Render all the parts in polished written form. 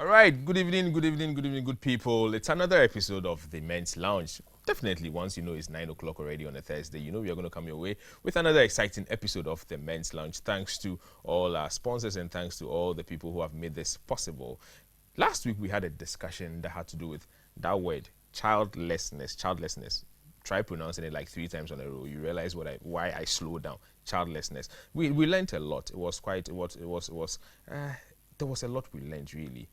All right, good evening, good evening, good evening, good people. It's another episode of the Men's Lounge. Definitely, once you know it's 9 o'clock already on a Thursday, you know we are going to come your way with another exciting episode of the Men's Lounge. Thanks to all our sponsors and thanks to all the people who have made this possible. Last week, we had a discussion that had to do with that word, childlessness. Childlessness. Try pronouncing it like 3 times on a row. You realize why I slowed down. Childlessness. We learned a lot. There was a lot we learned really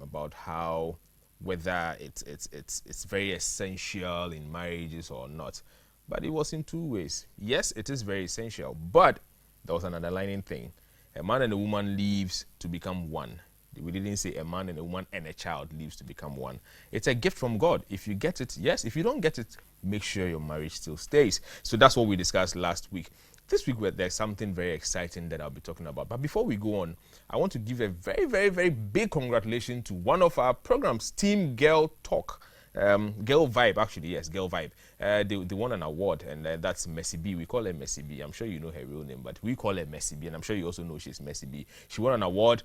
about how whether it's very essential in marriages or not. But it was in 2 ways. Yes, it is very essential, but there was an underlying thing. A man and a woman lives to become one. We didn't say a man and a woman and a child lives to become one. It's a gift from God. If you get it, yes. If you don't get it, make sure your marriage still stays. So that's what we discussed last week. This week, there's something very exciting that I'll be talking about. But before we go on, I want to give a very, very, very big congratulations to one of our programs, Team Girl Talk. Girl Vibe, actually, yes, Girl Vibe. They won an award, and that's Messi B. We call her Messi B. I'm sure you know her real name, but we call her Messi B, and I'm sure you also know she's Messi B. She won an award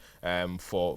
for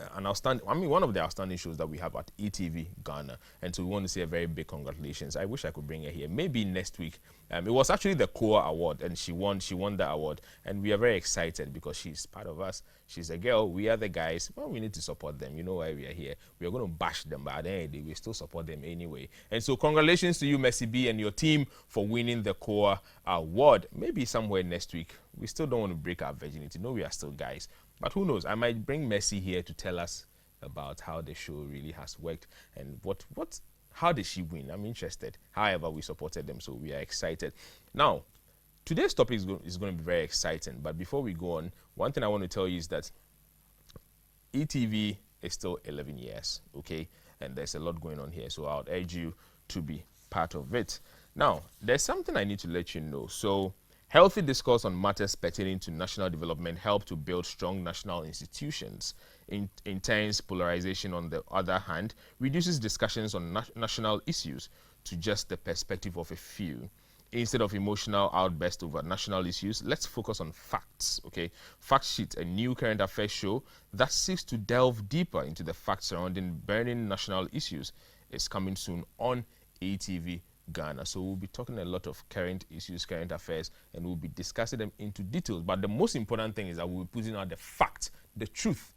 one of the outstanding shows that we have at eTVGhana, and so we want to say a very big congratulations. I wish I could bring her here, maybe next week. It was actually the COA award, and she won that award, and we are very excited because she's part of us. She's a girl, we are the guys. Well, we need to support them. You know why we are here. We are going to bash them, but at the end of the day, we still support them anyway. And so congratulations to you, Messi B, and your team for winning the COA award. Maybe somewhere next week. We still don't want to break our virginity. No, we are still guys. But who knows? I might bring Messi here to tell us about how the show really has worked and how did she win? I'm interested. However, we supported them, so we are excited. Now, today's topic is going to be very exciting. But before we go on, one thing I want to tell you is that eTV is still 11 years, okay? And there's a lot going on here, so I would urge you to be part of it. Now, there's something I need to let you know. So, healthy discourse on matters pertaining to national development help to build strong national institutions. Intense polarization, on the other hand, reduces discussions on national issues to just the perspective of a few. Instead of emotional outbursts over national issues, let's focus on facts, okay? Fact Sheet, a new current affairs show that seeks to delve deeper into the facts surrounding burning national issues, is coming soon on eTVGhana. So we'll be talking a lot of current issues, current affairs, and we'll be discussing them into details. But the most important thing is that we'll be putting out the fact, the truth.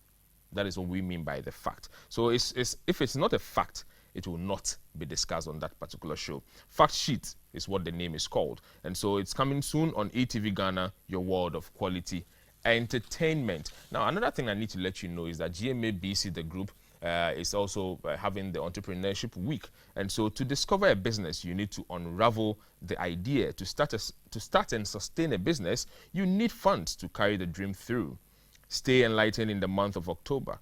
That is what we mean by the fact. So if it's not a fact, it will not be discussed on that particular show. Fact Sheet is what the name is called. And so it's coming soon on eTVGhana, your world of quality entertainment. Now, another thing I need to let you know is that GMABC, the group, is also having the Entrepreneurship Week. And so to discover a business, you need to unravel the idea. To start and sustain a business, you need funds to carry the dream through. Stay enlightened in the month of October.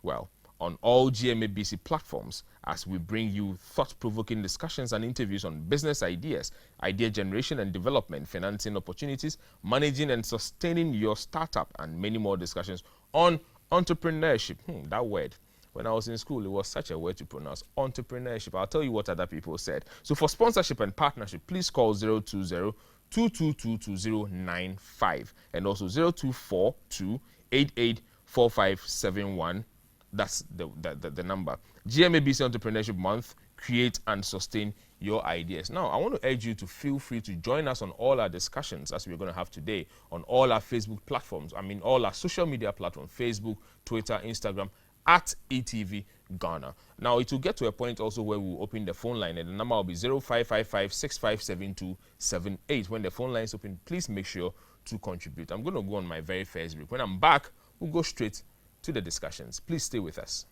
Well, on all GMABC platforms, as we bring you thought-provoking discussions and interviews on business ideas, idea generation and development, financing opportunities, managing and sustaining your startup, and many more discussions on entrepreneurship. That word. When I was in school, it was such a word to pronounce, entrepreneurship. I'll tell you what other people said. So for sponsorship and partnership, please call 020-222-2095 and also 0242-884571. That's the number. GMABC Entrepreneurship Month. Create and sustain your ideas. Now, I want to urge you to feel free to join us on all our discussions as we're going to have today on all our Facebook platforms. All our social media platforms, Facebook, Twitter, Instagram, at eTVGhana. Now, it will get to a point also where we'll open the phone line, and the number will be 0555-657278. When the phone line is open, please make sure to contribute. I'm going to go on my very first break. When I'm back, we'll go straight to the discussions. Please stay with us.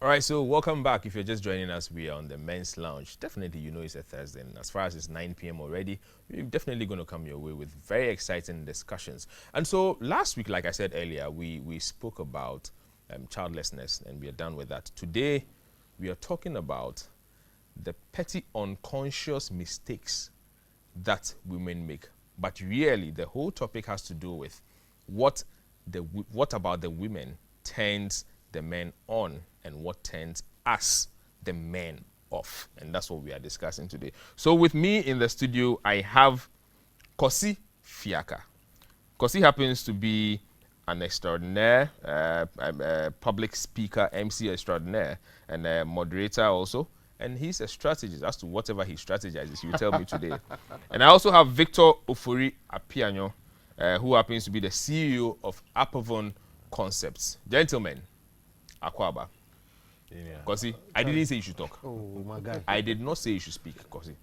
All right, so welcome back. If you're just joining us, we are on the Men's Lounge. Definitely, you know it's a Thursday, and as far as it's 9 p.m. already, we're definitely going to come your way with very exciting discussions. And so last week, like I said earlier, we spoke about childlessness, and we are done with that. Today, we are talking about the petty unconscious mistakes that women make. But really, the whole topic has to do with what about the women turns the men on and what turns us, the men, off. And that's what we are discussing today. So with me in the studio, I have Kosi Fiaka. Kosi happens to be an extraordinaire, public speaker, MC extraordinaire, and a moderator also. And he's a strategist. As to whatever he strategizes, you tell me today. And I also have Victor Ofori Apiano, who happens to be the CEO of Apavon Concepts. Gentlemen, Akwaba. Kosi, I didn't say you should talk. Oh my God. I did not say you should speak, Kosi.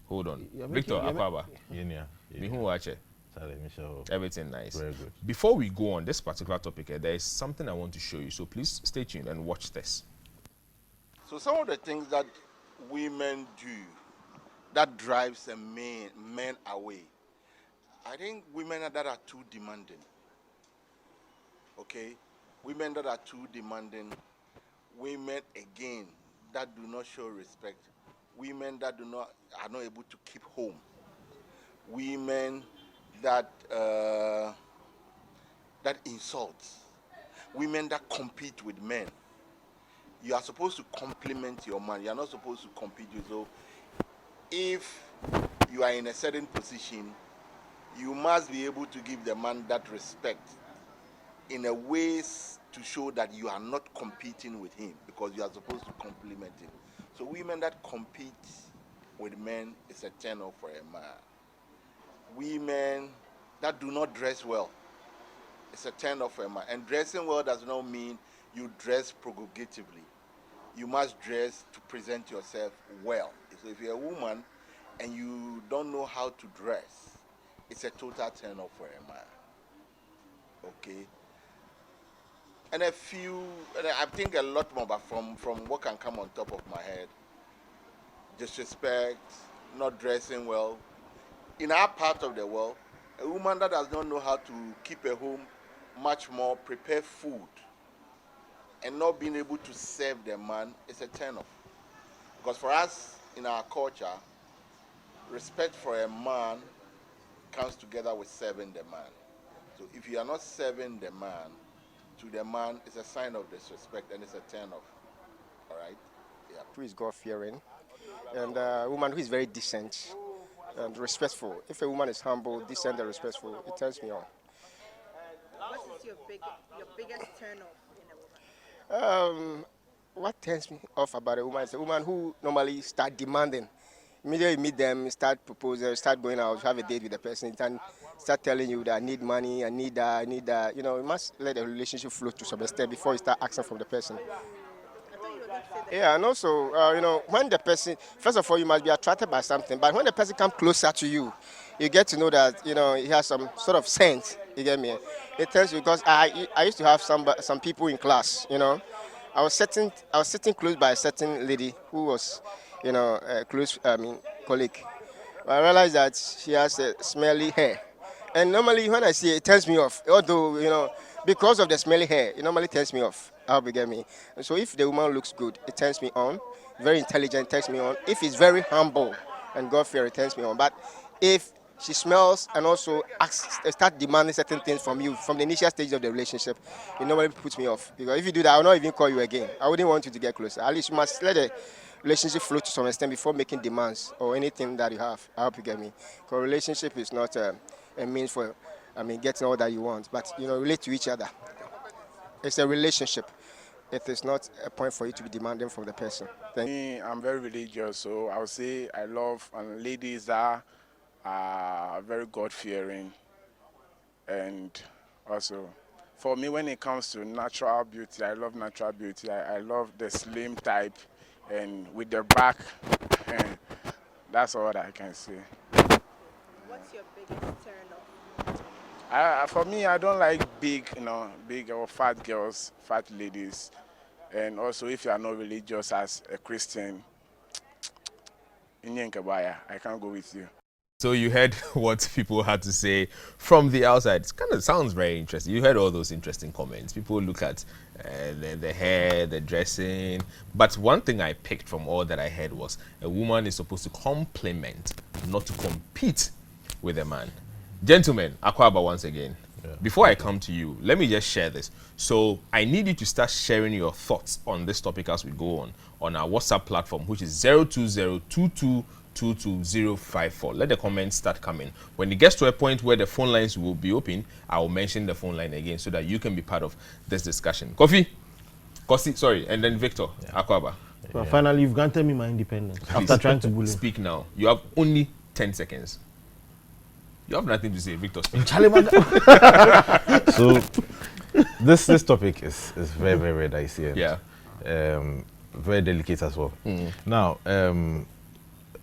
Hold on. Victor Akwaba. Everything nice. Very good. Before we go on this particular topic, there is something I want to show you. So please stay tuned and watch this. So some of the things that women do that drives a men away, I think women that are too demanding. Okay? Women that are too demanding, women again that do not show respect, women that are not able to keep home, women that that insult, women that compete with men. You are supposed to compliment your man. You are not supposed to compete with. So if you are in a certain position, you must be able to give the man that respect in a ways to show that you are not competing with him, because you are supposed to compliment him. So women that compete with men is a turn off for a man. Women that do not dress well, it's a turn off for a man. And dressing well does not mean you dress provocatively. You must dress to present yourself well. So if you're a woman and you don't know how to dress, it's a total turn off for a man. Okay? And I think a lot more, but from what can come on top of my head, disrespect, not dressing well. In our part of the world, a woman that does not know how to keep a home, much more prepare food, and not being able to serve the man is a turn-off. Because for us, in our culture, respect for a man comes together with serving the man. So if you are not serving the man, to the man, it's a sign of disrespect and it's a turn-off. All right? Yeah. Who is God-fearing, and a woman who is very decent and respectful. If a woman is humble, decent, and respectful, it turns me on. What is your biggest turn-off in a woman? What turns me off about a woman is a woman who normally start demanding. Immediately you meet them, start proposing, start going out, have a date with the person, and start telling you that I need money, I need that, I need that. You know, you must let the relationship flow to some extent before you start asking from the person. Yeah, and also, you know, when the person, first of all, you must be attracted by something, but when the person comes closer to you, you get to know that, you know, he has some sort of sense, you get me? It tells you, because I used to have some people in class, you know, I was sitting close by a certain lady who was, you know, a close, colleague. I realized that she has a smelly hair. And normally when I see it, it turns me off. Although, you know, because of the smelly hair, it normally turns me off. I hope you get me. And so if the woman looks good, it turns me on. Very intelligent, turns me on. If it's very humble and God-fearing, it turns me on. But if she smells and also start demanding certain things from you from the initial stage of the relationship, it normally puts me off. Because if you do that, I will not even call you again. I wouldn't want you to get closer. At least you must let the relationship flow to some extent before making demands or anything that you have. I hope you get me. Because relationship is not a means for, getting all that you want, but, you know, relate to each other. It's a relationship. It is not a point for you to be demanding from the person. I'm very religious, so I would say I love ladies that are very God-fearing. And also, for me, when it comes to natural beauty, I love natural beauty. I love the slim type and with the back. That's all I can say. What's your biggest turn off? For me, I don't like big or fat girls, fat ladies. And also, if you are not religious as a Christian, I can't go with you. So you heard what people had to say from the outside. It kind of sounds very interesting. You heard all those interesting comments. People look at the hair, the dressing. But one thing I picked from all that I heard was a woman is supposed to complement, not to compete with a man. Gentlemen, Akwaba once again. Yeah. Before I come to you, let me just share this. So I need you to start sharing your thoughts on this topic as we go on our WhatsApp platform, which is 02022 22054. Let the comments start coming. When it gets to a point where the phone lines will be open, I will mention the phone line again so that you can be part of this discussion. Kosi, sorry, and then Victor, Akwaba. Well, finally, you've granted me my independence after trying to bully. Speak now. You have only 10 seconds. You have nothing to say, Victor. Speak. So, this topic is very, very, very dicey. And, very delicate as well. Now,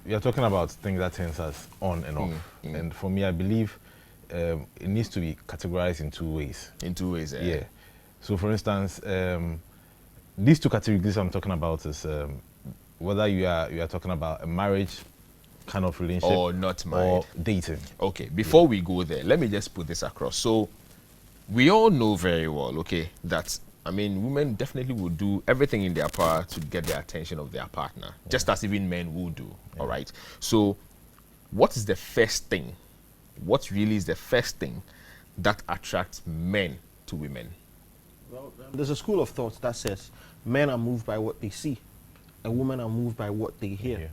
you're talking about things that turns us on and off. And for me, I believe it needs to be categorized in 2 ways. In 2 ways, yeah. So, for instance, these 2 categories I'm talking about is whether you are talking about a marriage kind of relationship or not married, or dating. Okay, before we go there, let me just put this across. So, we all know very well, okay, that women definitely will do everything in their power to get the attention of their partner, just as even men will do. All right. So, what is the first thing? What really is the first thing that attracts men to women? Well, there's a school of thought that says men are moved by what they see, and women are moved by what they hear.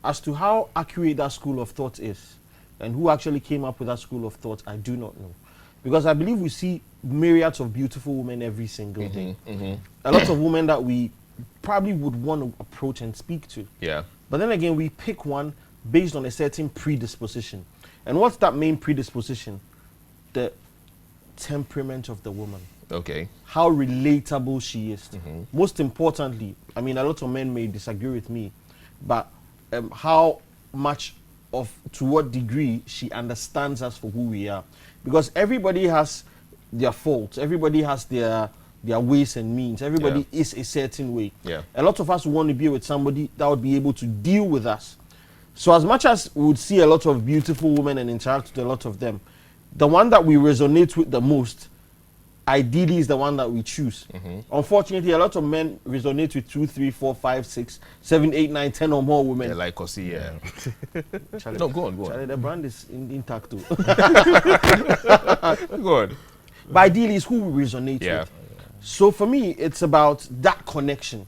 As to how accurate that school of thought is, and who actually came up with that school of thought, I do not know. Because I believe we see myriads of beautiful women every single day. A lot of women that we probably would want to approach and speak to. Yeah. But then again, we pick one based on a certain predisposition. And what's that main predisposition? The temperament of the woman. Okay. How relatable she is. Most importantly, a lot of men may disagree with me, but how much to what degree she understands us for who we are. Because everybody has their faults. Everybody has their ways and means. Everybody is a certain way. Yeah. A lot of us want to be with somebody that would be able to deal with us. So as much as we would see a lot of beautiful women and interact with a lot of them, the one that we resonate with the most, ideally, is the one that we choose. Unfortunately, a lot of men resonate with 2, 3, 4, 5, 6, 7, 8, 9, 10 or more women. Yeah, like Kosi, Charlie, no, go on. Charlie, the brand is intact too. Go on. But ideally, it's who we resonate with. So for me, it's about that connection.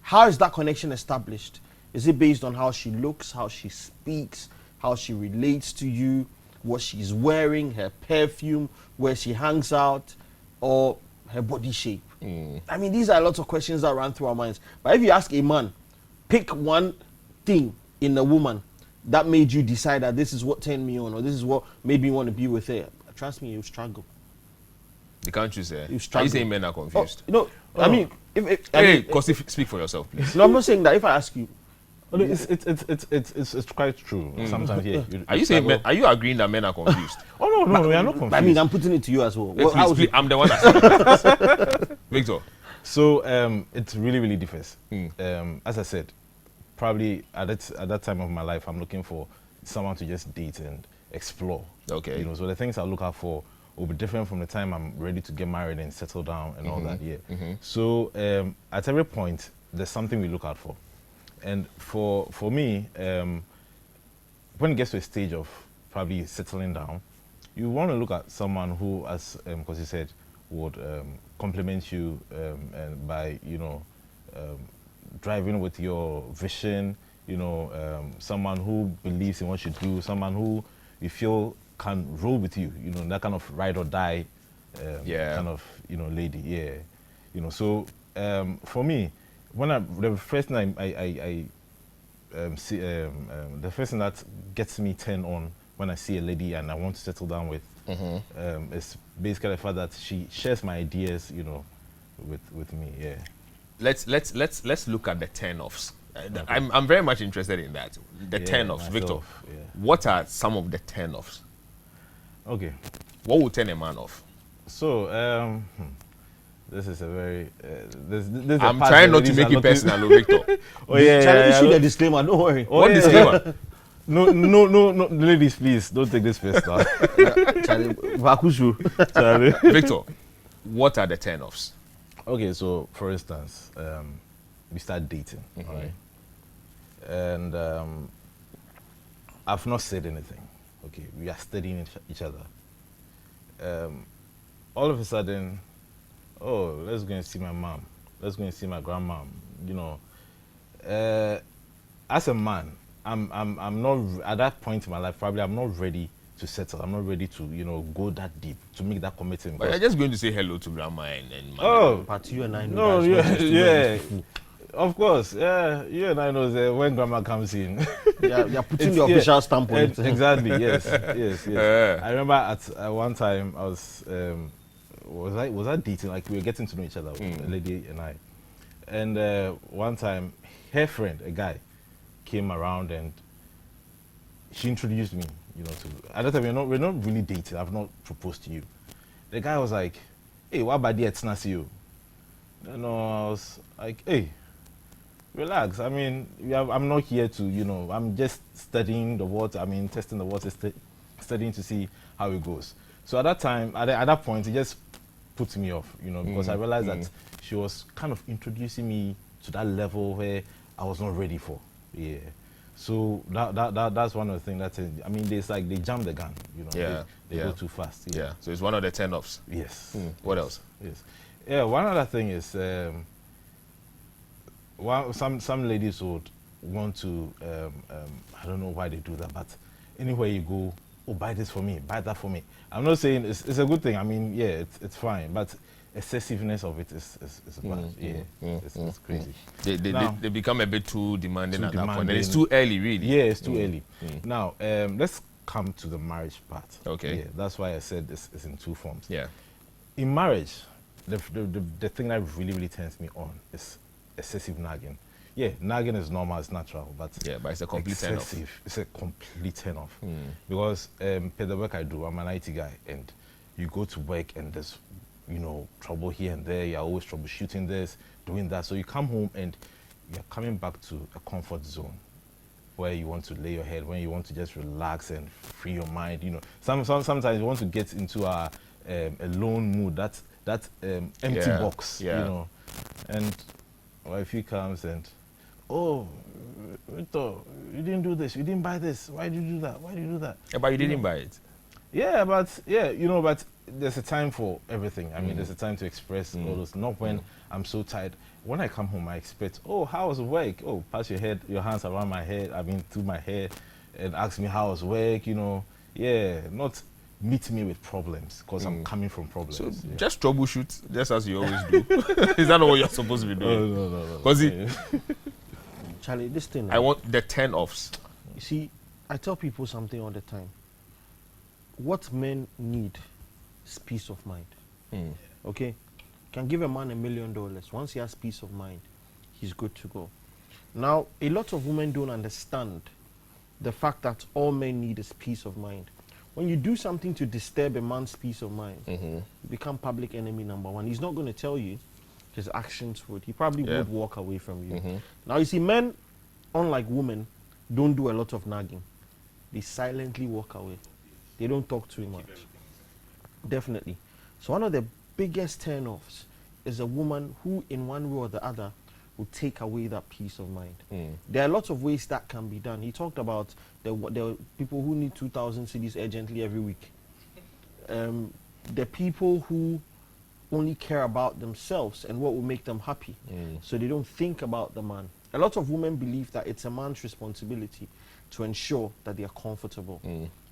How is that connection established? Is it based on how she looks, how she speaks, how she relates to you, what she's wearing, her perfume, where she hangs out, or her body shape? These are lots of questions that run through our minds. But if you ask a man, pick one thing in a woman that made you decide that this is what turned me on, or this is what made me want to be with her, trust me, you struggle. You can't choose her. You Are you saying men are confused? Because speak for yourself, please. No, I'm not saying that. If I ask you, it's quite true. Sometimes, yeah. Are you saying are you agreeing that men are confused? No, we are not confused. I'm putting it to you as well. Please, I'm the one that's Victor. So it really, really differs. As I said, probably at that time of my life, I'm looking for someone to just date and explore. Okay. So the things I look out for will be different from the time I'm ready to get married and settle down and all that. Yeah. So at every point, there's something we look out for. And for me, when it gets to a stage of probably settling down, you want to look at someone who, as because you said, would compliment you and by driving with your vision. Someone who believes in what you do, someone who you feel can roll with you. That kind of ride or die, kind of lady. Yeah. So for me, the first thing I see, the first thing that gets me turned on when I see a lady and I want to settle down with, is basically the fact that she shares my ideas, with me. Yeah. Let's look at the turn-offs. Okay. I'm very much interested in that. The turn-offs, Victor. Yeah. What are some of the turn-offs? Okay. What will turn a man off? So this is a very. I'm trying not to make it personal, Victor. Issue the disclaimer. Don't worry. What disclaimer? No, ladies, please don't take this personal. Victor, what are the turn-offs? Okay, so for instance, we start dating, all right? And I've not said anything. Okay, we are studying each other. All of a sudden, let's go and see my mom. Let's go and see my grandmom. As a man, I'm not at that point in my life. Probably I'm not ready to settle. I'm not ready to, you know, go that deep to make that commitment. But you're just going to say hello to grandma and oh, but you and I no, know yeah. Of course, yeah. You and I know that when grandma comes in, you're putting the official stamp on it. Exactly. Yes. I remember at one time I was I dating? Like we were getting to know each other, a lady and I. And one time, her friend, a guy, came around and she introduced me. You know, to at that time we're not really dating. I've not proposed to you. The guy was like, "Hey, what about the Etsnasi you?" And I was like, "Hey, relax. I mean, I'm not here to, you know, I'm just studying the water. I mean, testing the water, studying to see how it goes." So at that time, at that point, it just put me off, you know, because I realized that she was kind of introducing me to that level where I was not ready for. Yeah. So that's one of the things that I mean, there's like they jump the gun, you know. They go too fast. Yeah. So it's one of the turn-offs. Yes. What else? Yes. Yeah. One other thing is, some ladies would want to, I don't know why they do that, but anywhere you go, oh, buy this for me, buy that for me. I'm not saying it's a good thing. I mean, yeah, it's fine, but excessiveness of it is bad. It's crazy. They become a bit too demanding at that point. And it's too early, really. Yeah, it's too early. Now, let's come to the marriage part. Okay. Yeah, that's why I said this is in two forms. Yeah. In marriage, the thing that really turns me on is excessive nagging. Yeah, nagging is normal, it's natural, but it's a complete turn-off. It's a complete turn-off. Because per the work I do, I'm an IT guy, and you go to work and there's, you know, trouble here and there. You're always troubleshooting this, doing that. So you come home and you're coming back to a comfort zone where you want to lay your head, when you want to just relax and free your mind. You know, sometimes you want to get into a lone mood. That empty box. Yeah. You know, and wifey comes and, "Oh, Victor, you didn't do this. You didn't buy this. Why did you do that? Why did you do that?" Yeah, but you didn't buy it. Yeah, but you know, but there's a time for everything. I mean, there's a time to express all those. Not when I'm so tired. When I come home, I expect, "Oh, how was work? Oh, pass your hands around my head. I mean, through my hair, and ask me how was work." You know, not meet me with problems because I'm coming from problems. So just troubleshoot, just as you always do. Is that not what you're supposed to be doing? No. Because Charlie, this thing. I want the turn-offs. You see, I tell people something all the time. What men need is peace of mind. Okay? Can give a man $1 million. Once he has peace of mind, he's good to go. Now, a lot of women don't understand the fact that all men need is peace of mind. When you do something to disturb a man's peace of mind, you become public enemy number one. He's not going to tell you. His actions would. He probably would walk away from you. Now, you see, men, unlike women, don't do a lot of nagging. They silently walk away. They don't talk too much. Definitely. So one of the biggest turn-offs is a woman who, in one way or the other, will take away that peace of mind. There are lots of ways that can be done. He talked about the people who need 2,000 cedis urgently every week. The people who only care about themselves and what will make them happy. So they don't think about the man. A lot of women believe that it's a man's responsibility to ensure that they are comfortable.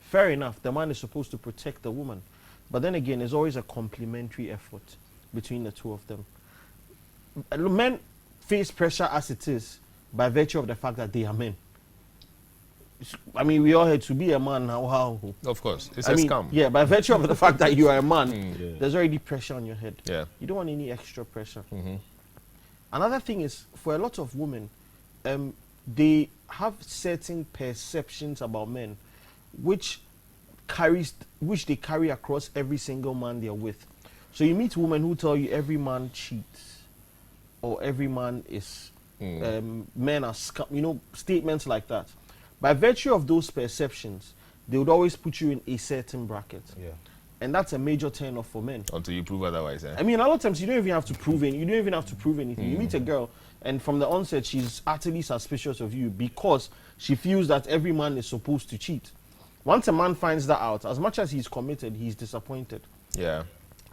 Fair enough, the man is supposed to protect the woman. But then again, there's always a complementary effort between the two of them. Men face pressure as it is by virtue of the fact that they are men. I mean, we all had to be a man now. How? Of course, it's a scam. Yeah, by virtue of the fact that you are a man, there's already pressure on your head. Yeah. You don't want any extra pressure. Another thing is, for a lot of women, they have certain perceptions about men, which they carry across every single man they're with. So you meet women who tell you every man cheats, or every man is men are scum. You know, statements like that. By virtue of those perceptions, they would always put you in a certain bracket. Yeah. And that's a major turn-off for men. Until you prove otherwise. I mean, a lot of times you don't even have to prove anything. You don't even have to prove anything. You meet a girl, and from the onset, she's utterly suspicious of you because she feels that every man is supposed to cheat. Once a man finds that out, as much as he's committed, he's disappointed. Yeah.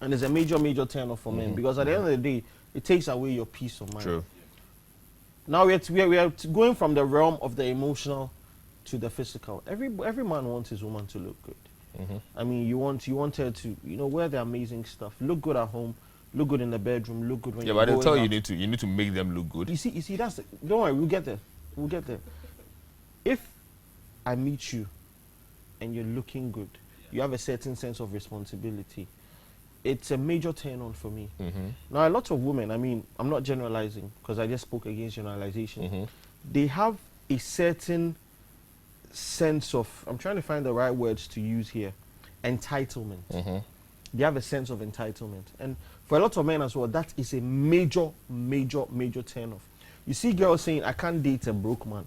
And it's a major turn-off for men because at the end of the day, it takes away your peace of mind. True. Now we are going from the realm of the emotional to the physical. Every man wants his woman to look good. I mean, you want her to, wear the amazing stuff, look good at home, look good in the bedroom, look good when you're but they'll going tell out. you need to make them look good. You see, don't worry, we'll get there. We'll get there. If I meet you and you're looking good, you have a certain sense of responsibility, it's a major turn on for me. Now, a lot of women, I mean, I'm not generalizing because I just spoke against generalization. They have a certain sense of, I'm trying to find the right words to use here, entitlement. They have a sense of entitlement. And for a lot of men as well, that is a major, major, major turn off. You see girls saying, I can't date a broke man.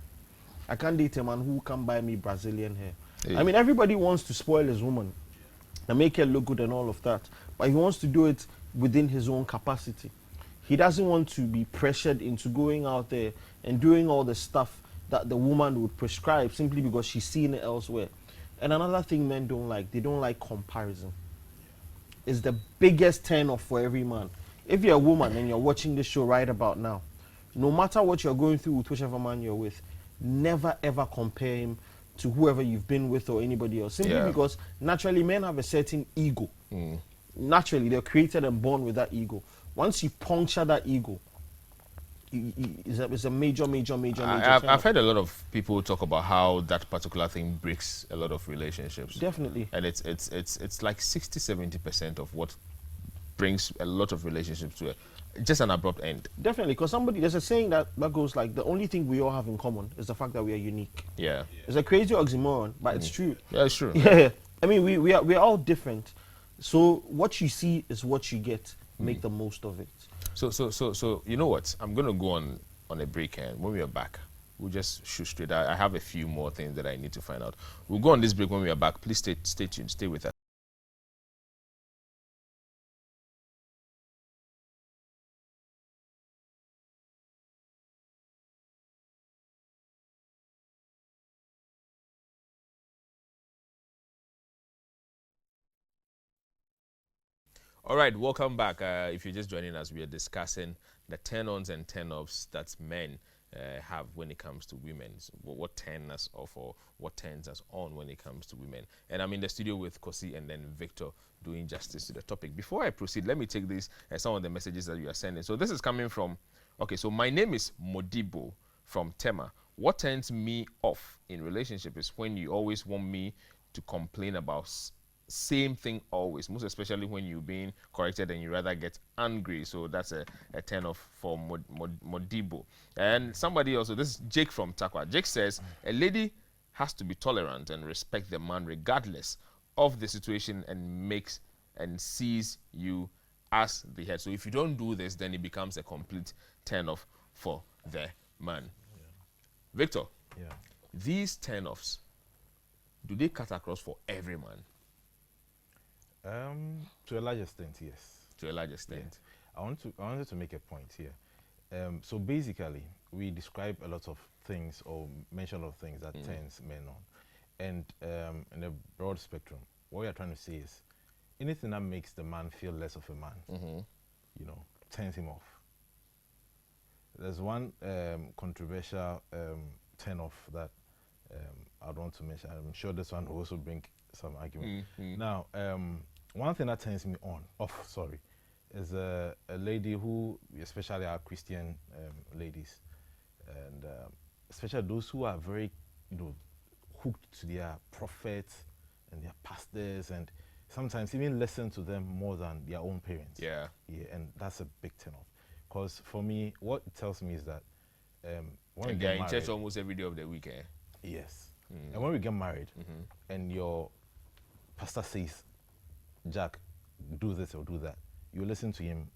I can't date a man who can buy me Brazilian hair. I mean, everybody wants to spoil his woman and make her look good and all of that. But he wants to do it within his own capacity. He doesn't want to be pressured into going out there and doing all the stuff that the woman would prescribe simply because she's seen it elsewhere. And another thing men don't like, they don't like comparison. It's the biggest turn off for every man. If you're a woman and you're watching this show right about now, no matter what you're going through with whichever man you're with, never ever compare him to whoever you've been with or anybody else. Simply because naturally men have a certain ego. Naturally, they're created and born with that ego. Once you puncture that ego, it's a major I've heard a lot of people talk about how that particular thing breaks a lot of relationships. Definitely. And it's like 60-70% of what brings a lot of relationships to just an abrupt end. Definitely, because there's a saying that goes like, the only thing we all have in common is the fact that we are unique. Yeah. It's a crazy oxymoron, but it's true. Yeah, it's true. Yeah. I mean, we're all different. So what you see is what you get. Make the most of it. So you know what? I'm going to go on a break, and when we are back, we'll just shoot straight. I have a few more things that I need to find out. We'll go on this break when we are back. Please stay tuned. Stay with us. All right, welcome back. If you're just joining us, we are discussing the turn-ons and turn-offs that men have when it comes to women. So what turns us off or what turns us on when it comes to women. And I'm in the studio with Kosi and then Victor doing justice to the topic. Before I proceed, let me take this and some of the messages that you are sending. So this is coming from, okay, so my name is Modibo from Tema. What turns me off in relationship is when you always want me to complain about same thing always, most especially when you're being corrected and you rather get angry. So that's a turn off for Modibo. And somebody also, this is Jake from Takwa. Jake says, a lady has to be tolerant and respect the man regardless of the situation and sees you as the head. So if you don't do this, then it becomes a complete turn off for the man. Yeah. Victor, these turn offs, do they cut across for every man? To a large extent, yes. To a large extent. Yeah. I wanted to make a point here. So basically, we describe a lot of things or mention a lot of things that turns men on. And in a broad spectrum, what we are trying to say is anything that makes the man feel less of a man, turns him off. There's one controversial turn off that I'd want to mention. I'm sure this one will also bring some argument. Now, one thing that turns me off, is a lady who, especially our Christian ladies, and especially those who are very, hooked to their prophets and their pastors, and sometimes even listen to them more than their own parents. Yeah, and that's a big turn off. Because for me, what it tells me is that when we get married, in church almost every day of the week. Yes. And when we get married, and your pastor says, Jack, do this or do that, you listen to him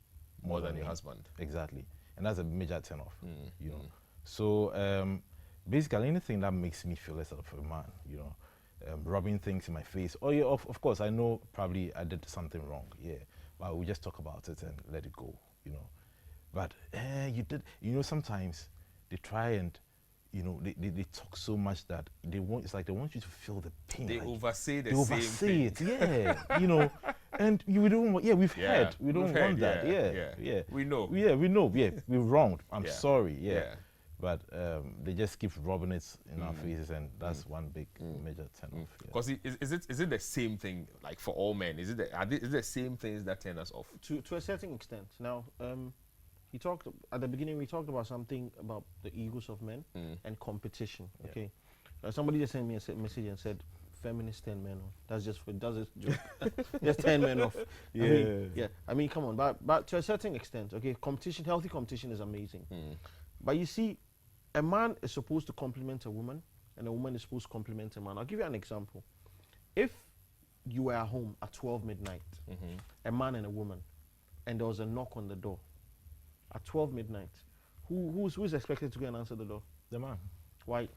more than your husband. Exactly. And that's a major turn off. So basically anything that makes me feel less of a man, rubbing things in my face. Oh yeah, of course, I know probably I did something wrong, but we just talk about it and let it go, But you did, sometimes they try and they talk so much that it's like they want you to feel the pain. They like oversay the they same oversay thing. it, and we don't want, we've heard, we don't want that, We know. we wronged, I'm sorry, but they just keep rubbing it in our faces, and that's one big major turn off. Because is it the same thing like for all men? Is it the same things that turn us off? To a certain extent. Now, he talked at the beginning. We talked about something about the egos of men and competition. Okay, somebody just sent me a message and said, "Feminists turn men on." That's just joke. Just 10 men off. I mean, come on. But to a certain extent, okay, competition, healthy competition is amazing. But you see, a man is supposed to compliment a woman, and a woman is supposed to compliment a man. I'll give you an example. If you were at home at 12 midnight, a man and a woman, and there was a knock on the door at 12 midnight, who's expected to go and answer the door? The man. Why?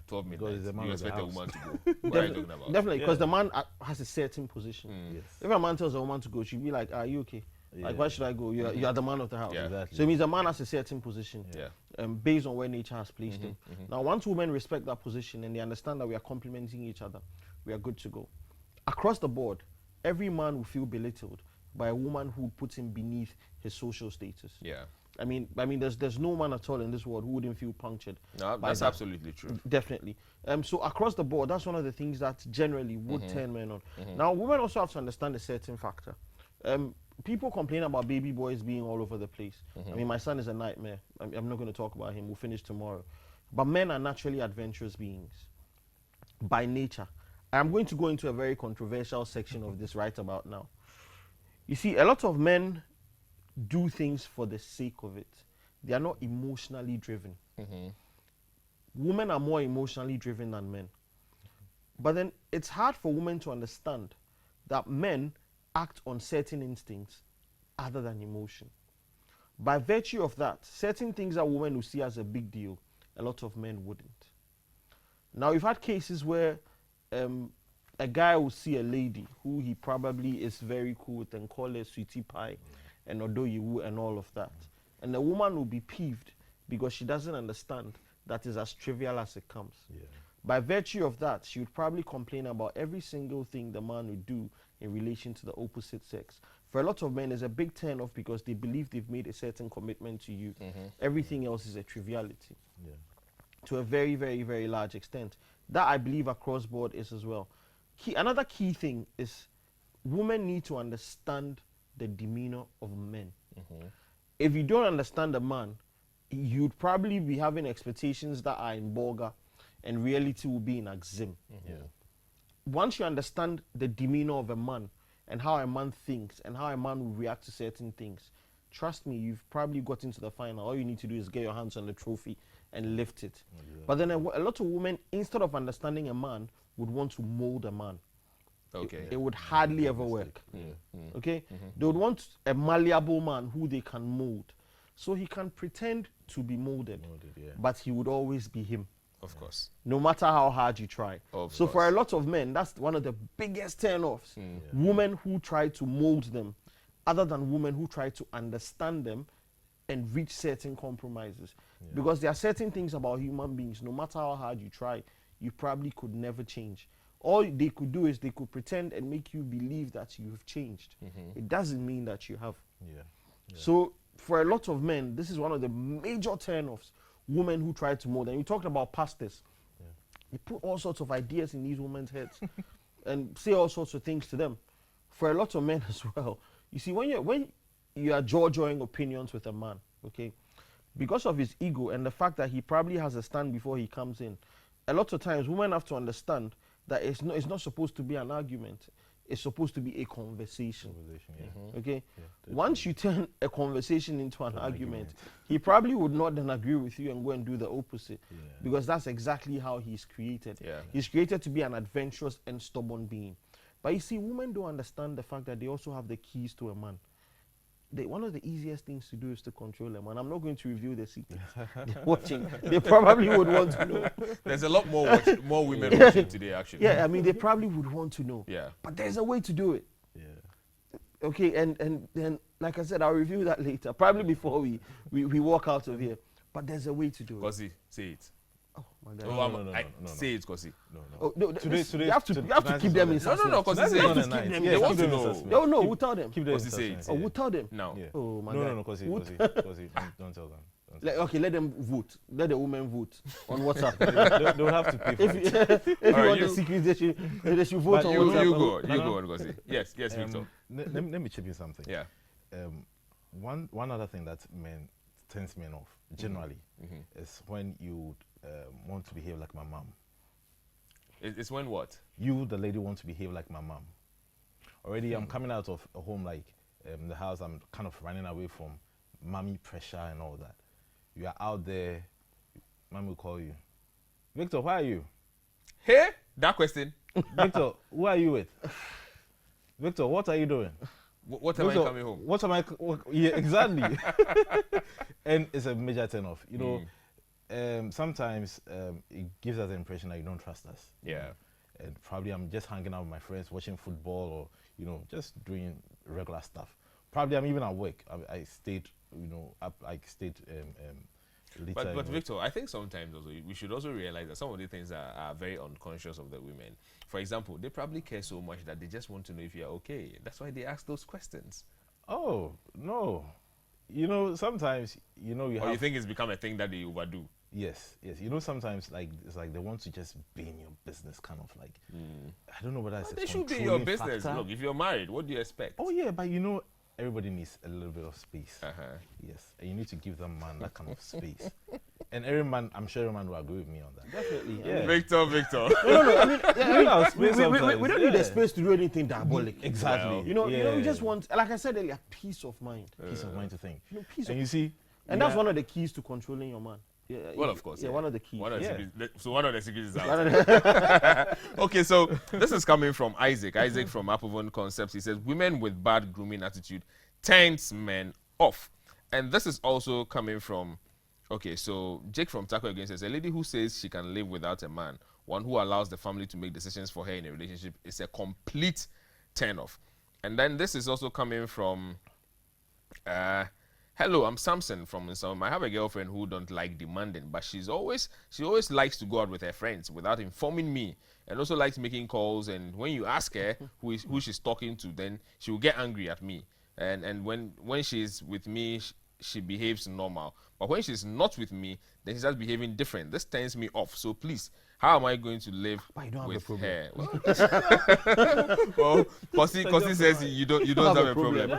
12 midnight. The man You of the expect a house. woman to go. What are you talking about? Definitely, because the man has a certain position. Yes. If a man tells a woman to go, she'll be like, "Are you okay? Like, why should I go? You are the man of the house." Yeah. Exactly. So it means the man has a certain position, Yeah. based on where nature has placed him. Now, once women respect that position and they understand that we are complementing each other, we are good to go. Across the board, every man will feel belittled by a woman who puts him beneath his social status. Yeah. I mean, there's no man at all in this world who wouldn't feel punctured. No, by that's that. absolutely true. Definitely. So across the board, that's one of the things that generally would turn men on. Now, women also have to understand a certain factor. People complain about baby boys being all over the place. I mean, my son is a nightmare. I'm not going to talk about him. We'll finish tomorrow. But men are naturally adventurous beings by nature. I'm going to go into a very controversial section of this right about now. You see, a lot of men do things for the sake of it. They are not emotionally driven. Women are more emotionally driven than men. But then it's hard for women to understand that men act on certain instincts other than emotion. By virtue of that, certain things that women will see as a big deal, a lot of men wouldn't. Now, we've had cases where a guy will see a lady who he probably is very cool with and call her sweetie pie and odoyiwu and all of that. And the woman will be peeved because she doesn't understand that is as trivial as it comes. Yeah. By virtue of that, she would probably complain about every single thing the man would do in relation to the opposite sex. For a lot of men, it's a big turn off because they believe they've made a certain commitment to you. Everything else is a triviality. Yeah. To a very, very, very large extent. That I believe across board is as well. Another key thing is women need to understand the demeanor of men. If you don't understand a man, you'd probably be having expectations that are in Boga and reality will be in Axim. Once you understand the demeanor of a man and how a man thinks and how a man will react to certain things, trust me, you've probably got into the final. All you need to do is get your hands on the trophy and lift it. But then a lot of women, instead of understanding a man, would want to mold a man. Okay. It would hardly ever work. Okay? They would want a malleable man who they can mold. So he can pretend to be molded, but he would always be him. Of course. No matter how hard you try. So for a lot of men, that's one of the biggest turn-offs. Women who try to mold them, other than women who try to understand them and reach certain compromises. Because there are certain things about human beings, no matter how hard you try, you probably could never change. All they could do is they could pretend and make you believe that you've changed. It doesn't mean that you have. So for a lot of men, this is one of the major turn-offs. Women who try to mold. And we talked about pastors. You put all sorts of ideas in these women's heads and say all sorts of things to them. For a lot of men as well. You see, when you are jaw-jawing opinions with a man, okay, because of his ego and the fact that he probably has a stand before he comes in, a lot of times women have to understand that it's not supposed to be an argument. It's supposed to be a conversation. Okay? Once you turn a conversation into an argument, he probably would not then agree with you and go and do the opposite. Because that's exactly how he's created. He's created to be an adventurous and stubborn being. But you see, women don't understand the fact that they also have the keys to a man. One of the easiest things to do is to control them. And I'm not going to reveal the secrets. They're watching. They probably would want to know. There's a lot more women watching today, actually. Yeah, I mean, they probably would want to know. Yeah. But there's a way to do it. Okay, and then, like I said, I'll review that later, probably before we walk out of here. But there's a way to do it. Gozzy, say it. Oh my God. No. Say it, Kosi. No. Oh, no, Today, you have to keep them in suspense. No, Kosi, say it. They want to know. No, we'll tell them. Keep them in Kosi, say it. suspense. Oh, we'll tell them. No. Yeah. Oh my God. No, Kosi, don't tell them. Okay, let them vote. Let the women vote on WhatsApp. They'll have to pay for it. If you want the secret, they should vote on WhatsApp. You go, Kosi. Yes, Victor. Let me chip in something. Yeah. One other thing that turns men off generally is when you want to behave like my mom. It's when what? You, the lady, want to behave like my mom. Already, I'm coming out of a home like the house. I'm kind of running away from mommy pressure and all that. You are out there, mom will call you. Victor, where are you? Hey, that question. Victor, who are you with? Victor, what are you doing? What am I coming home? What am I? Yeah, exactly. And it's a major turn off. You know, sometimes it gives us the impression that you don't trust us. Yeah. And probably I'm just hanging out with my friends, watching football, or just doing regular stuff. Probably I'm even at work. I stayed, late. But Victor, I think sometimes also we should also realize that some of the things are very unconscious of the women. For example, they probably care so much that they just want to know if you're okay. That's why they ask those questions. Oh no, sometimes you have. Or you think it's become a thing that they overdo? Yes. Sometimes it's like they want to just be in your business, kind of like. I don't know whether it's. They should be in your business. Factor. Look, if you're married, what do you expect? Oh yeah, but everybody needs a little bit of space. Yes, and you need to give them man that kind of space. And I'm sure every man will agree with me on that. Definitely. Yeah. Victor. No. We don't need the space to do anything diabolic. Exactly. Well, we just want, like I said earlier, peace of mind. Peace of mind to think. You see, and that's one of the keys to controlling your man. Yeah, well, of course. Yeah, one of the keys. So one of the secrets is out. Okay, so this is coming from Isaac. Isaac from Appleton Concepts. He says, women with bad grooming attitude turns men off. And this is also coming from, so Jake from Taco again says, a lady who says she can live without a man, one who allows the family to make decisions for her in a relationship, is a complete turn off. And then this is also coming from... hello, I'm Samson from Insam. I have a girlfriend who don't like demanding, but she always likes to go out with her friends without informing me, and also likes making calls. And when you ask her who she's talking to, then she will get angry at me. And when she's with me, she behaves normal. But when she's not with me, then she starts behaving different. This turns me off. So please, how am I going to live with her? Well, Kosi says you don't have a problem.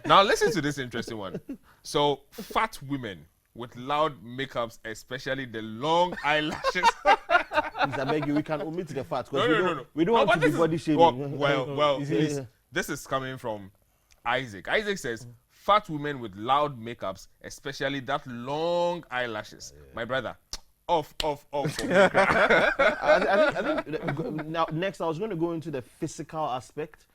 Now listen to this interesting one. So fat women with loud makeups, especially the long eyelashes. I beg you, we can omit the fat because we don't want to be body shaming. Well, this is coming from Isaac. Isaac says, fat women with loud makeups, especially that long eyelashes. My brother, off. I think now next I was going to go into the physical aspect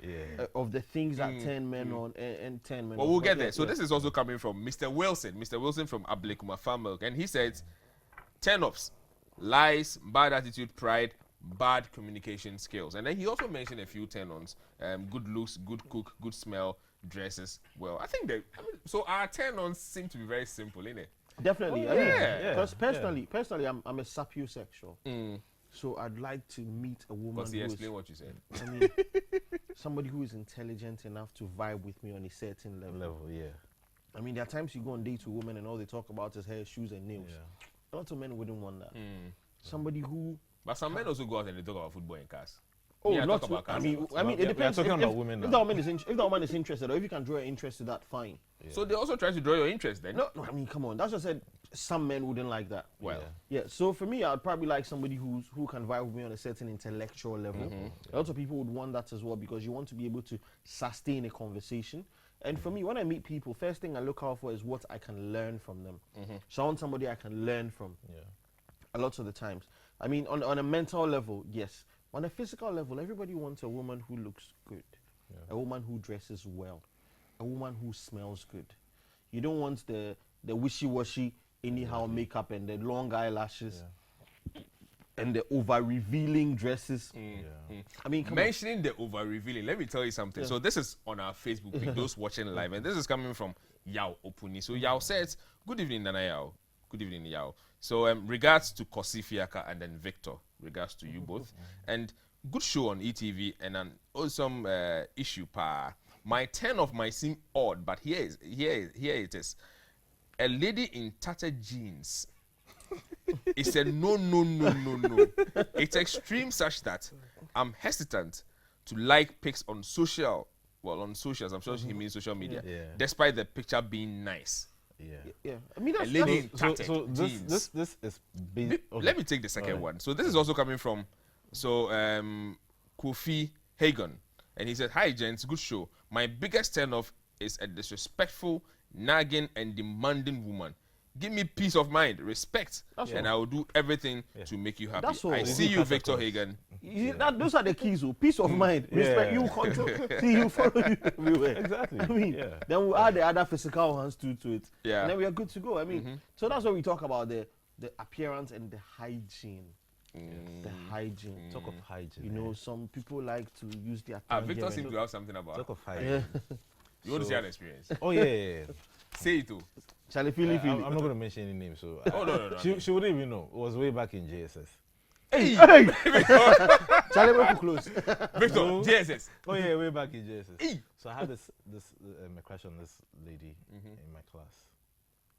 of the things that turn men on and turn men off. Well, we'll get there. So this is also coming from Mr. Wilson. Mr. Wilson from Ablekuma Farm Milk. And he says, turn-offs, lies, bad attitude, pride, bad communication skills. And then he also mentioned a few turn-ons, good looks, good cook, good smell, dresses. Well, I think so our turn-ons seem to be very simple, innit? Definitely. Because personally, I'm a sapiosexual. So I'd like to meet a woman who explain what you said. I mean, somebody who is intelligent enough to vibe with me on a certain level. I mean, there are times you go on dates with women and all they talk about is hair, shoes, and nails. A lot of men wouldn't want that. Somebody who... But some men also go out and they talk about football and cars. Oh, not about cars. I mean, it depends. We're talking about women now. If the woman is interested, or if you can draw your interest to that, fine. So they also try to draw your interest then? No, I mean, come on. That's what I said. Some men wouldn't like that. Well, so for me, I'd probably like somebody who can vibe with me on a certain intellectual level. A lot of people would want that as well because you want to be able to sustain a conversation. And for me, when I meet people, first thing I look out for is what I can learn from them. So I want somebody I can learn from. A lot of the times. I mean, on a mental level, yes. On a physical level, everybody wants a woman who looks good, a woman who dresses well, a woman who smells good. You don't want the wishy-washy, anyhow makeup and the long eyelashes and the over-revealing dresses. I mean, mentioning the over-revealing, let me tell you something. So this is on our Facebook page, those watching live, and this is coming from Yao Opuni. So Yao says, good evening, Nana Yao. Good evening, Yao. So regards to Kosifiaka and then Victor. Regards to you both. And good show on ETV and an awesome issue. My turn off might seem odd, but here it is. A lady in tattered jeans. It's a no. It's extreme such that I'm hesitant to like pics on socials. I'm sure he means social media. Despite the picture being nice. Yeah. I mean, that's, a lady in so tattered this jeans. is Let me take the second one. So this is also coming from Kofi Hagan, and he said, "Hi gents, good show. My biggest turn off is a disrespectful, nagging, and demanding woman. Give me peace of mind, respect, and I will do everything to make you happy. That's all. I see you, Victor Hagan." Those are the keys. Peace of mind, respect, you control. See, you follow you everywhere. Exactly. I mean, then we'll add the other physical ones to it. Yeah. And then we are good to go. I mean, so that's what we talk about, the appearance and the hygiene. The hygiene. Talk of hygiene. You know, some people like to use their Victor seems to have something about. Talk of hygiene. You want to say an experience? Oh yeah. Say it too. Shall I feel it? I'm not going to mention any names. So Oh no. she wouldn't even know. It was way back in JSS. Hey! Shall I make close? Victor, JSS. Oh yeah, way back in JSS. Hey! So I had this a crush on this lady in my class,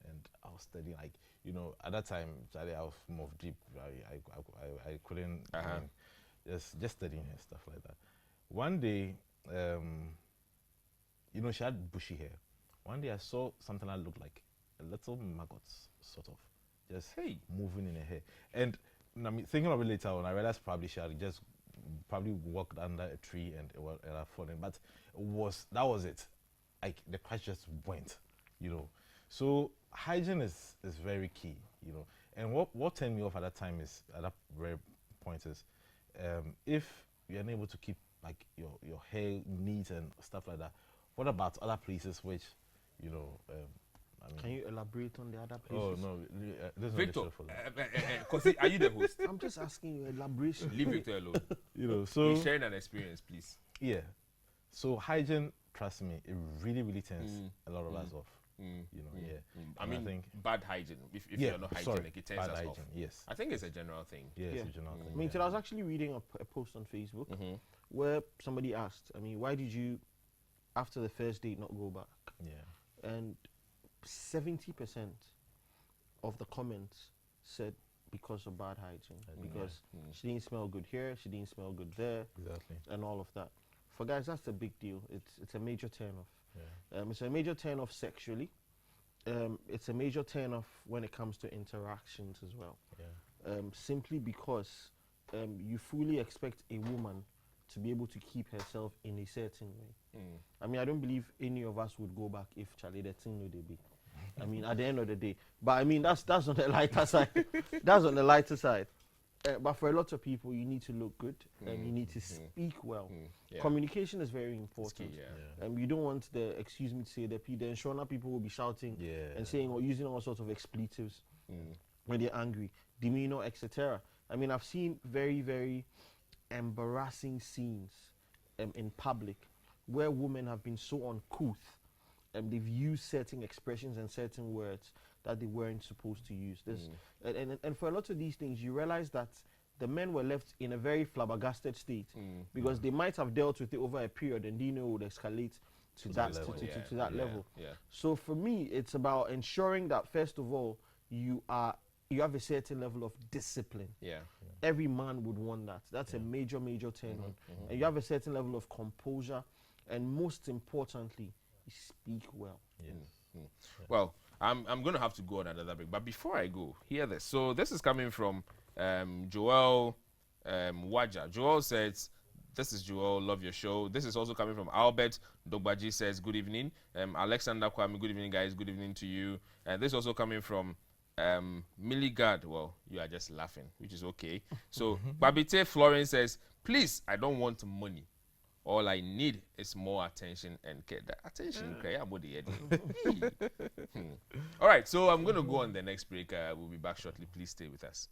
and I was studying, like, you know, at that time, Charlie, I was more deep. I couldn't, I mean, just studying and stuff like that. One day, you know, she had bushy hair. One day I saw something that looked like a little maggot, sort of, just moving in her hair. And I mean, thinking of it later on, I realized probably she had just walked under a tree and it had fallen. But that was it. Like, the crash just went, you know. So hygiene is very key, you know. And what turned me off at that time is, at that very point is, if you're unable to keep like your hair neat and stuff like that, what about other places which, you know, I mean, can you elaborate on the other places? Oh no, this Victor, is for that. Are you the host? I'm just asking you elaboration. Leave Victor alone. You know, so he's sharing an experience, please. Yeah. So hygiene, trust me, it really turns a lot of us off. You know, I mean, think bad hygiene. If you're not hygienic, it turns us off. Yes. I think it's a general thing. Yeah, it's a general thing. I mean, I was actually reading a post on Facebook where somebody asked, I mean, why did you, after the first date, not go back? Yeah. And 70% of the comments said because of bad hygiene, because she didn't smell good here, she didn't smell good there, and all of that. For guys, that's a big deal. It's a major turn off. Yeah. It's a major turn off sexually. It's a major turn off when it comes to interactions as well. Yeah. Simply because you fully expect a woman to be able to keep herself in a certain way. I mean, I don't believe any of us would go back if Charlie the thing would be. I mean, at the end of the day. But I mean, that's on the lighter side. That's on the lighter side. But for a lot of people, you need to look good and you need to speak well. Communication is very important. You don't want the, excuse me to say, the Shona people will be shouting and saying or using all sorts of expletives when they're angry, demeanor, etc. I mean, I've seen very, very embarrassing scenes in public where women have been so uncouth and they've used certain expressions and certain words that they weren't supposed to use. And for a lot of these things, you realize that the men were left in a very flabbergasted state because they might have dealt with it over a period and didn't know it would escalate to that level. So for me, it's about ensuring that, first of all, you have a certain level of discipline. Every man would want that. That's a major turn on. And you have a certain level of composure, and most importantly, you speak well. Well, I'm going to have to go on another break. But before I go, hear this. So this is coming from Joel Waja. Joel says, this is Joel, love your show. This is also coming from Albert Dogbaji says, good evening. Alexander Kwame, good evening, guys. Good evening to you. And this is also coming from Milligard. Well, you are just laughing, which is okay. So Babite Florence says, please, I don't want money. All I need is more attention and care. The attention, All right, so I'm going to go on the next break. We'll be back shortly. Please stay with us.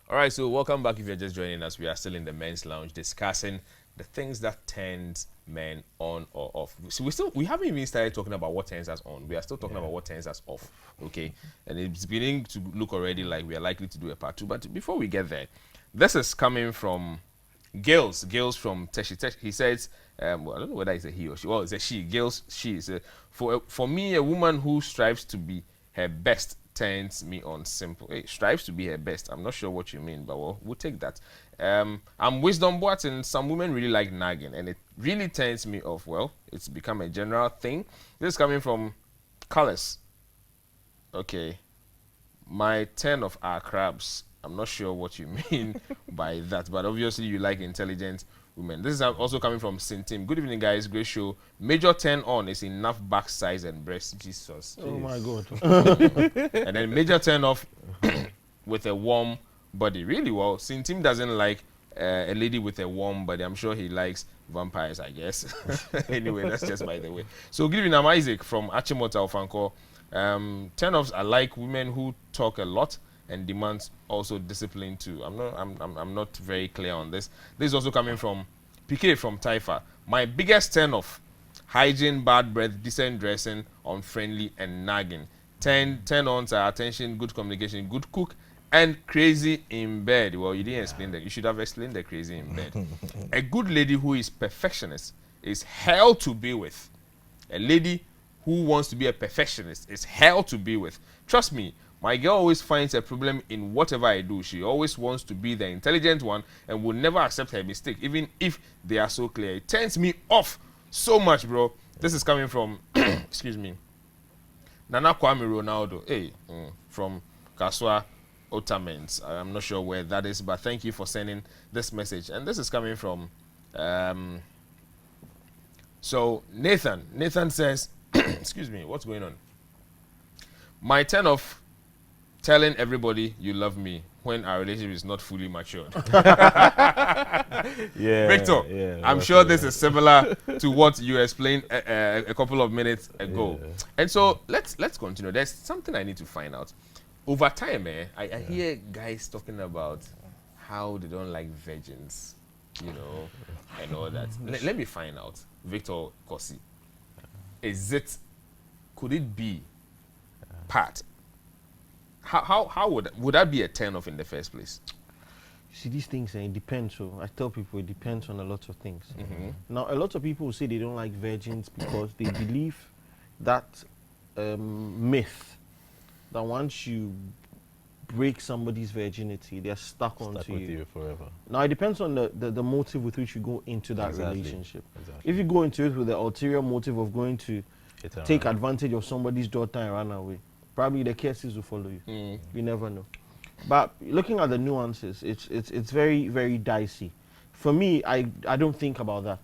All right, so welcome back if you're just joining us. We are still in the men's lounge discussing the things that turns men on or off. So we haven't even started talking about what turns us on. We are still talking about what turns us off. Okay, and it's beginning to look already like we are likely to do a part 2. But before we get there, this is coming from Gills from Teshi. He says, well, I don't know whether it's a he or she. Well, it's a she. Gills, she. For me, a woman who strives to be her best turns me on. Simple. Hey, strives to be her best. I'm not sure what you mean, but we'll take that. I'm Wisdom Boat, and some women really like nagging, and it really turns me off. Well, it's become a general thing. This is coming from Colors. Okay. My turn of our crabs. I'm not sure what you mean by that, but obviously you like intelligent women. This is also coming from Sintim. Good evening, guys. Great show. Major turn on is enough back size and breast. Jesus. Oh my God. And then major turn off with a warm body. Really well. Sintim doesn't like a lady with a warm body. I'm sure he likes vampires, I guess. Anyway, that's just by the way. So good evening, I'm Isaac from Achimota Ofanko. Turn-offs are like women who talk a lot and demands also discipline too. I'm not very clear on this. This is also coming from PK from Taifa. My biggest turn-off: hygiene, bad breath, decent dressing, unfriendly, and nagging. Turn-ons are attention, good communication, good cook, and crazy in bed. Well, you didn't explain that. You should have explained the crazy in bed. A good lady who is perfectionist is hell to be with. A lady who wants to be a perfectionist is hell to be with. Trust me, my girl always finds a problem in whatever I do. She always wants to be the intelligent one and will never accept her mistake, even if they are so clear. It turns me off so much, bro. This is coming from, excuse me, Nana Kwame Ronaldo. Hey, from Kaswa Otamens. I'm not sure where that is, but thank you for sending this message. And this is coming from, so Nathan says, excuse me, what's going on? My turn off: telling everybody you love me when our relationship is not fully matured. Victor, I'm sure this is similar to what you explained a couple of minutes ago. Yeah. And so let's continue. There's something I need to find out. Over time, I hear guys talking about how they don't like virgins, you know, and all that. Let me find out. Victor Kosi, could it be part? How would that be a turn off in the first place? You see, these things, it depends. So I tell people it depends on a lot of things. Now, a lot of people say they don't like virgins because they believe that myth that once you break somebody's virginity, they're stuck onto you forever. Now, it depends on the motive with which you go into that relationship. Exactly. If you go into it with the ulterior motive of going to take advantage of somebody's daughter and run away, probably the cases will follow you. You never know. But looking at the nuances, it's very, very dicey. For me, I don't think about that.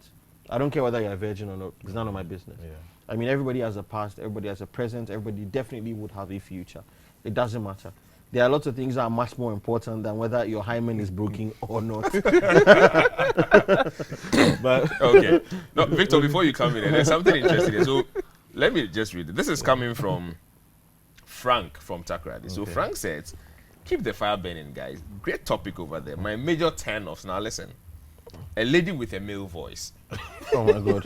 I don't care whether you're a virgin or not. It's none of my business. Yeah. I mean, everybody has a past, everybody has a present, everybody definitely would have a future. It doesn't matter. There are lots of things that are much more important than whether your hymen is broken or not. But okay. No, Victor, before you come in, there's something interesting here. So let me just read it. This is coming from Frank from Takrady. Okay. So Frank says, keep the fire burning, guys. Great topic over there. My major turn-offs. Now listen. A lady with a male voice. Oh my God.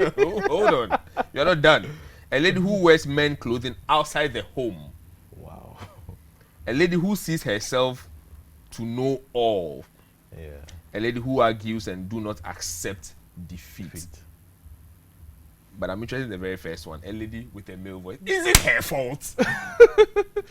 Hold on. You're not done. A lady who wears men clothing outside the home. Wow. A lady who sees herself to know all. Yeah. A lady who argues and do not accept defeat. But I'm interested in the very first one. A lady with a male voice. Is it her fault?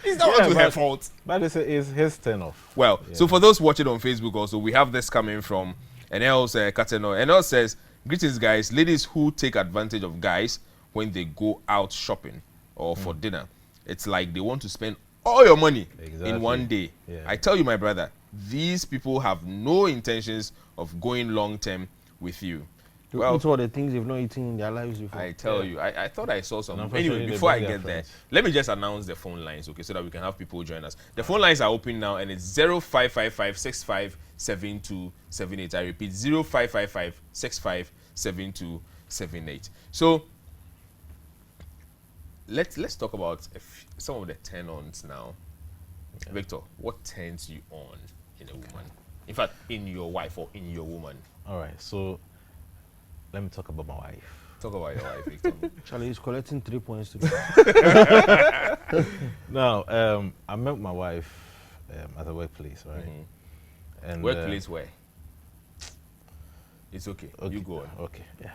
Is that her fault? But it's his turn off. Well, so for those watching on Facebook also, we have this coming from Enel's Kateno. Enel says, greetings, guys. Ladies who take advantage of guys when they go out shopping or for dinner. It's like they want to spend all your money in one day. Yeah. I tell you, my brother, these people have no intentions of going long term with you. Well, eat all the things they've not eaten in their lives before. I tell you, I thought I saw some. Anyway, before I get there, let me just announce the phone lines, okay, so that we can have people join us. The phone lines are open now, and it's 0555-657278. I repeat, 0555-657278. So let's talk about some of the turn-ons now. Yeah. Victor, what turns you on in a woman? In fact, in your wife or in your woman? All right, so let me talk about my wife. Talk about your wife, Victor. Charlie is collecting 3 points today. Now, I met my wife at the workplace, right? And workplace where? It's okay. You go on. Okay, yeah.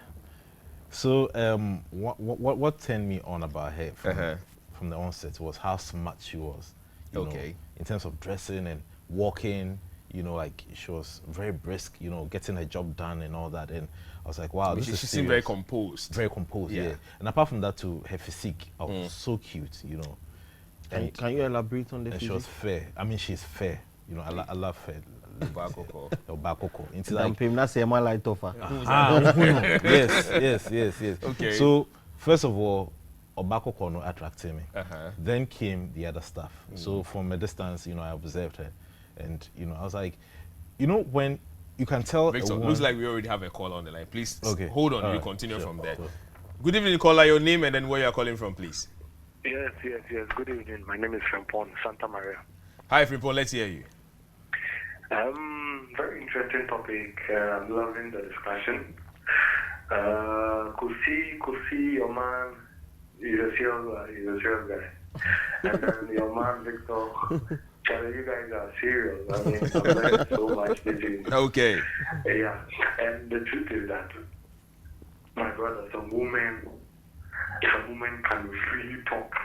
So, what turned me on about her from the onset was how smart she was. You know, in terms of dressing and walking, you know, like she was very brisk, you know, getting her job done and all that. And I was like, wow, she seemed very composed. Very composed, yeah. And apart from that, too, her physique, was so cute, you know. And can you elaborate on the physique? She was fair. I mean, she's fair. You know, I love her. Obakoko. It's like yes. Okay. So first of all, Obakoko no attracted me. Then came the other stuff. So from a distance, you know, I observed her, and you know, I was like, you know, when you can tell. Victor, looks like we already have a caller on the line. Please hold on. We'll continue from there. Good evening, caller. Your name and then where you are calling from, please. Yes. Good evening. My name is Frimpong, Santa Maria. Hi, Frimpong. Let's hear you. Very interesting topic. I'm loving the discussion. Kusi, your man is a serious guy. And then your man, Victor, Charlie, you guys are serious. I mean, I'm learning so much this evening. Okay. Yeah. And the truth is that, my brother, if a woman can really talk,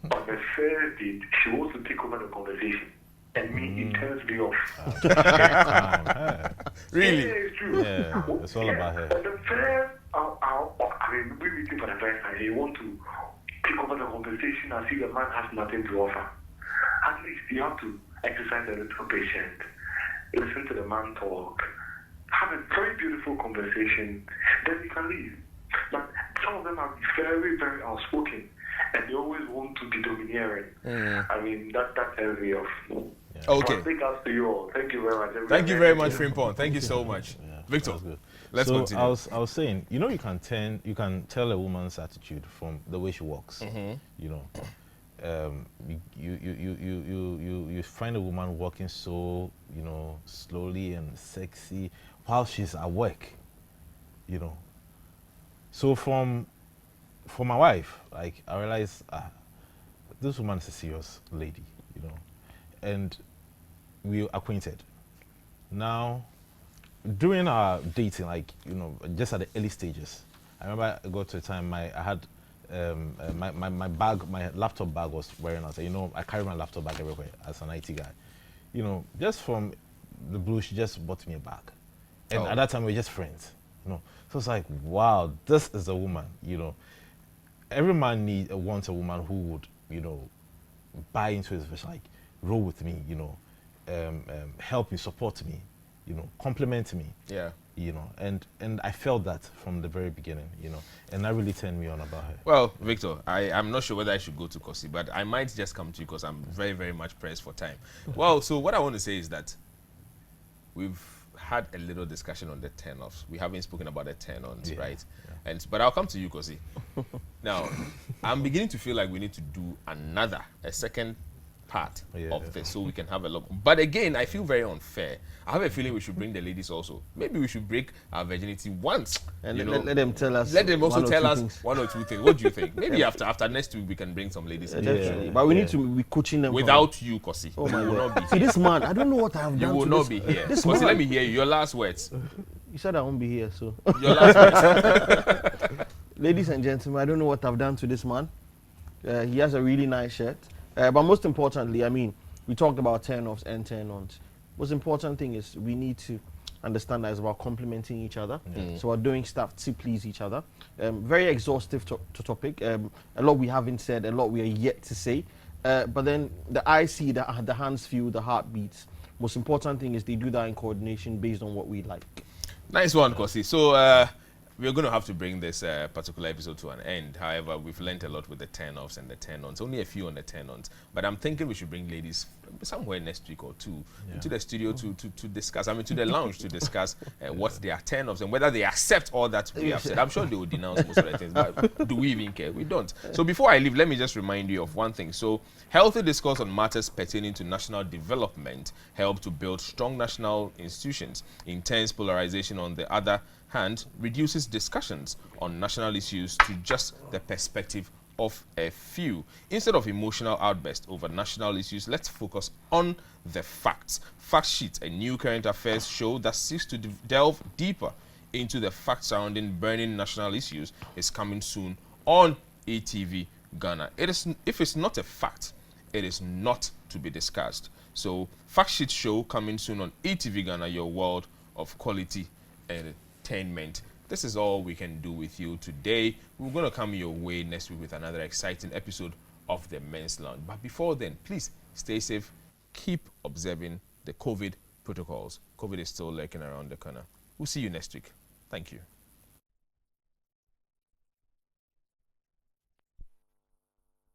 on the first date, she wants to take over the conversation. And me, it turns me off. Really? Yeah, it's true. Yeah, it's all about her. The first, we're meeting for the first time. You want to take over the conversation and see the man has nothing to offer. At least you have to exercise a little patience. Listen to the man talk. Have a very beautiful conversation. Then you can leave. But some of them are very, very outspoken. And they always want to be domineering. I mean, that turns me off. Okay. Big ups to you all. Thank you very much. Thank you very much, Frimpong. Thank you so much. Victor, let's continue. I was saying, you know, you can tell a woman's attitude from the way she walks. You know, you find a woman walking so, you know, slowly and sexy while she's at work. You know, so for my wife, like, I realized this woman is a serious lady, you know, and we were acquainted. Now, during our dating, like, you know, just at the early stages, I remember I got to a time I had my bag, my laptop bag was wearing out. You know, I carry my laptop bag everywhere as an IT guy. You know, just from the blue, she just bought me a bag, and at that time we were just friends. You know, so it's like, wow, this is a woman, you know. Every man wants a woman who would, you know, buy into his vision, like roll with me, you know, help me, support me, you know, compliment me. Yeah. You know, and I felt that from the very beginning, you know, and that really turned me on about her. Well, Victor, I'm not sure whether I should go to Kosi, but I might just come to you because I'm very, very much pressed for time. Well, so what I want to say is that we've had a little discussion on the turn-offs. We haven't spoken about the turn-ons, right? Yeah. But I'll come to you, Kosi. Now, I'm beginning to feel like we need to do a second part of this so we can have a look. But again, I feel very unfair. I have a feeling we should bring the ladies also. Maybe we should break our virginity once. And let them tell us. Let them also tell us one or two things. What do you think? Maybe after next week we can bring some ladies. Definitely. But we need to be coaching them. Without you, Kosi. Oh my God. Not be See, this man, I don't know what I have done. You will not be here. Kosi, let me hear you. Your last words. You said I won't be here, so. Your last words. Ladies and gentlemen, I don't know what I've done to this man. He has a really nice shirt. But most importantly, I mean, we talked about turn-offs and turn-ons. Most important thing is we need to understand that it's about complementing each other. So we're doing stuff to please each other. Very exhaustive topic. A lot we haven't said, a lot we are yet to say. But then the eyes see, the hands feel, the heart beats. Most important thing is they do that in coordination based on what we like. Nice one, Kosi. So we're going to have to bring this particular episode to an end. However, we've learned a lot with the turn-offs and the turn-ons. Only a few on the turn-ons. But I'm thinking we should bring ladies somewhere next week or two into the studio to discuss, to the lounge to discuss what their turn-offs and whether they accept all that we have said. I'm sure they will denounce most of the things, but do we even care? We don't. So before I leave, let me just remind you of one thing. So healthy discourse on matters pertaining to national development help to build strong national institutions. Intense polarization, on the other hand reduces discussions on national issues to just the perspective of a few. Instead of emotional outbursts over national issues, let's focus on the facts. Fact Sheet, a new current affairs show that seeks to delve deeper into the facts surrounding burning national issues, is coming soon on eTVGhana. If it's not a fact, it is not to be discussed. So, Fact Sheet show coming soon on eTVGhana, your world of quality entertainment. This is all we can do with you today. We're going to come your way next week with another exciting episode of the Men's Lounge. But before then, please stay safe. Keep observing the COVID protocols. COVID is still lurking around the corner. We'll see you next week. Thank you.